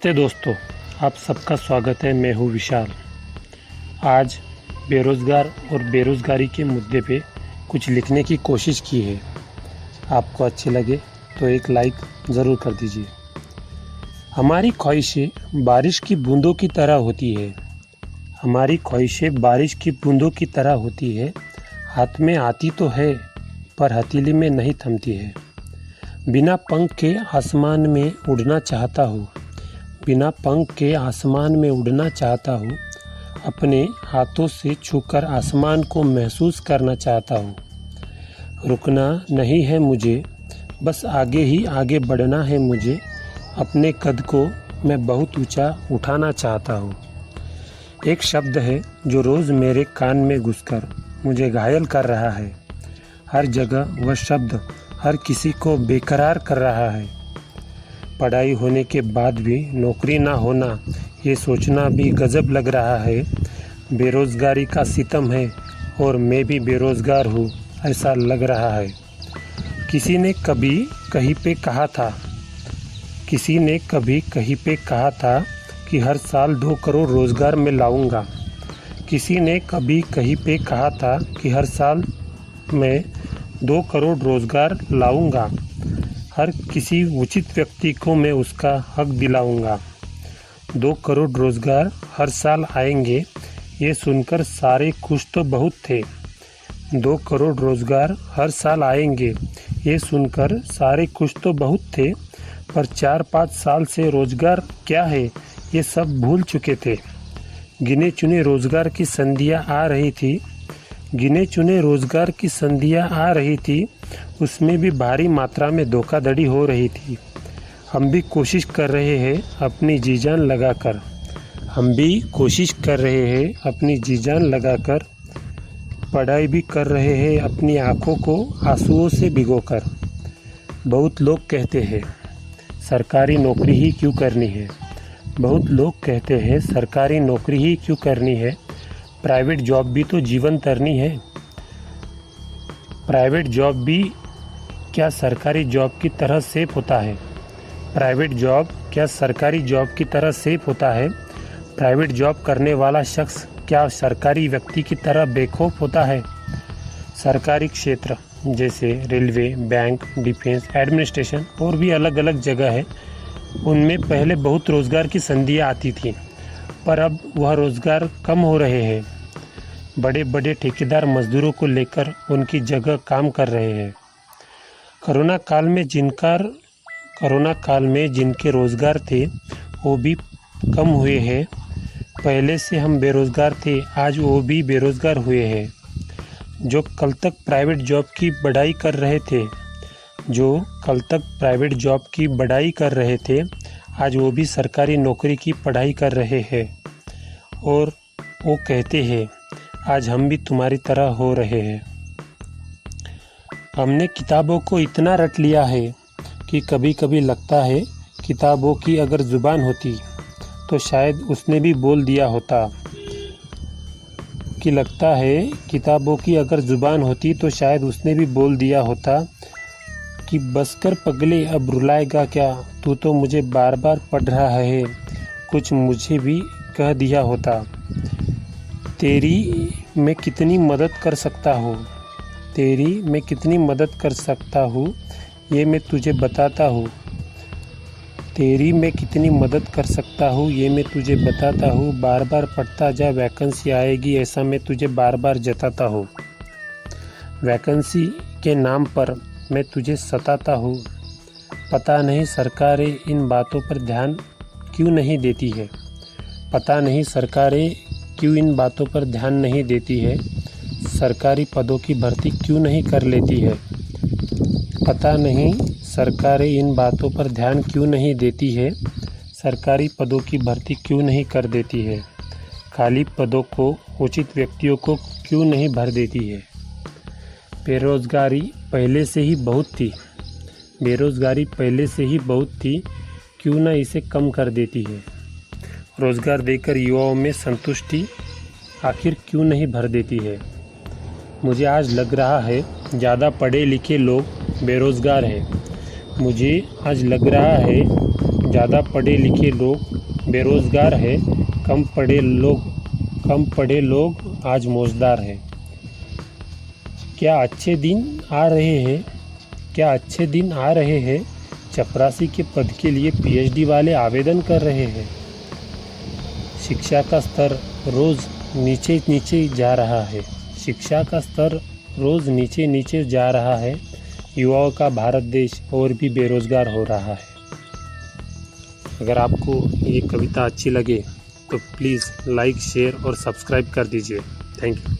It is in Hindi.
नमस्ते दोस्तों, आप सबका स्वागत है। मैं हूँ विशाल। आज बेरोज़गार और बेरोज़गारी के मुद्दे पे कुछ लिखने की कोशिश की है। आपको अच्छे लगे तो एक लाइक ज़रूर कर दीजिए। हमारी ख्वाहिशें बारिश की बूंदों की तरह होती है। हमारी ख्वाहिशें बारिश की बूंदों की तरह होती है। हाथ में आती तो है पर हथेली में नहीं थमती है। बिना पंख के आसमान में उड़ना चाहता हूँ। बिना पंख के आसमान में उड़ना चाहता हूँ। अपने हाथों से छूकर आसमान को महसूस करना चाहता हूँ। रुकना नहीं है मुझे, बस आगे ही आगे बढ़ना है मुझे। अपने कद को मैं बहुत ऊंचा उठाना चाहता हूँ। एक शब्द है जो रोज़ मेरे कान में घुसकर मुझे घायल कर रहा है। हर जगह वह शब्द हर किसी को बेकरार कर रहा है। पढ़ाई होने के बाद भी नौकरी ना होना, ये सोचना भी गजब लग रहा है। बेरोज़गारी का सितम है और मैं भी बेरोज़गार हूँ, ऐसा लग रहा है। किसी ने कभी कहीं पे कहा था कि हर साल 2 करोड़ रोज़गार मैं लाऊंगा। किसी ने कभी कहीं पे कहा था कि हर साल मैं 2 करोड़ रोज़गार लाऊंगा। हर किसी उचित व्यक्ति को मैं उसका हक दिलाऊंगा। 2 करोड़ रोज़गार हर साल आएंगे, ये सुनकर सारे खुश तो बहुत थे। 2 करोड़ रोज़गार हर साल आएंगे, ये सुनकर सारे खुश तो बहुत थे। पर 4-5 साल से रोज़गार क्या है ये सब भूल चुके थे। गिने चुने रोज़गार की संधियाँ आ रही थी, उसमें भी भारी मात्रा में धोखाधड़ी हो रही थी। हम भी कोशिश कर रहे हैं अपनी जी जान लगाकर। पढ़ाई भी कर रहे हैं अपनी आँखों को आंसुओं से भिगोकर। बहुत लोग कहते हैं सरकारी नौकरी ही क्यों करनी है। प्राइवेट जॉब भी तो जीवन तरनी है। प्राइवेट जॉब भी क्या सरकारी जॉब की तरह सेफ होता है। प्राइवेट जॉब करने वाला शख्स क्या सरकारी व्यक्ति की तरह बेखौफ होता है। सरकारी क्षेत्र जैसे रेलवे, बैंक, डिफेंस, एडमिनिस्ट्रेशन और भी अलग अलग जगह है, उनमें पहले बहुत रोज़गार की संधियाँ आती थी, पर अब वह रोज़गार कम हो रहे हैं। बड़े बड़े ठेकेदार मजदूरों को लेकर उनकी जगह काम कर रहे हैं। कोरोना काल में जिनके रोज़गार थे वो भी कम हुए हैं। पहले से हम बेरोज़गार थे, आज वो भी बेरोज़गार हुए हैं। जो कल तक प्राइवेट जॉब की बढ़ाई कर रहे थे, आज वो भी सरकारी नौकरी की पढ़ाई कर रहे हैं। और वो कहते हैं आज हम भी तुम्हारी तरह हो रहे हैं। हमने किताबों को इतना रट लिया है कि कभी कभी लगता है किताबों की अगर ज़ुबान होती तो शायद उसने भी बोल दिया होता कि बस कर पगले, अब रुलाएगा क्या, तू तो मुझे बार बार पढ़ रहा है, कुछ मुझे भी कह दिया होता। तेरी मैं कितनी मदद कर सकता हूँ ये मैं तुझे बताता हूँ। बार बार पढ़ता जा, वैकेंसी आएगी ऐसा मैं तुझे बार बार जताता हूँ। वैकेंसी के नाम पर मैं तुझे सताता हूँ। पता नहीं सरकारें इन बातों पर ध्यान क्यों नहीं देती है। सरकारी पदों की भर्ती क्यों नहीं कर लेती है। पता नहीं सरकारें इन बातों पर ध्यान क्यों नहीं देती है। सरकारी पदों की भर्ती क्यों नहीं कर देती है। खाली पदों को उचित व्यक्तियों को क्यों नहीं भर देती है। बेरोज़गारी पहले से ही बहुत थी, क्यों ना इसे कम कर देती है। रोज़गार देकर युवाओं में संतुष्टि आखिर क्यों नहीं भर देती है। मुझे आज लग रहा है ज़्यादा पढ़े लिखे लोग बेरोज़गार हैं। मुझे आज लग रहा है ज़्यादा पढ़े लिखे लोग बेरोज़गार है, कम पढ़े लोग आज मौजदार है। क्या अच्छे दिन आ रहे हैं चपरासी के पद के लिए पीएचडी वाले आवेदन कर रहे हैं। शिक्षा का स्तर रोज़ नीचे जा रहा है। युवाओं का भारत देश और भी बेरोज़गार हो रहा है। अगर आपको ये कविता अच्छी लगे तो प्लीज़ लाइक, शेयर और सब्सक्राइब कर दीजिए। Thank you.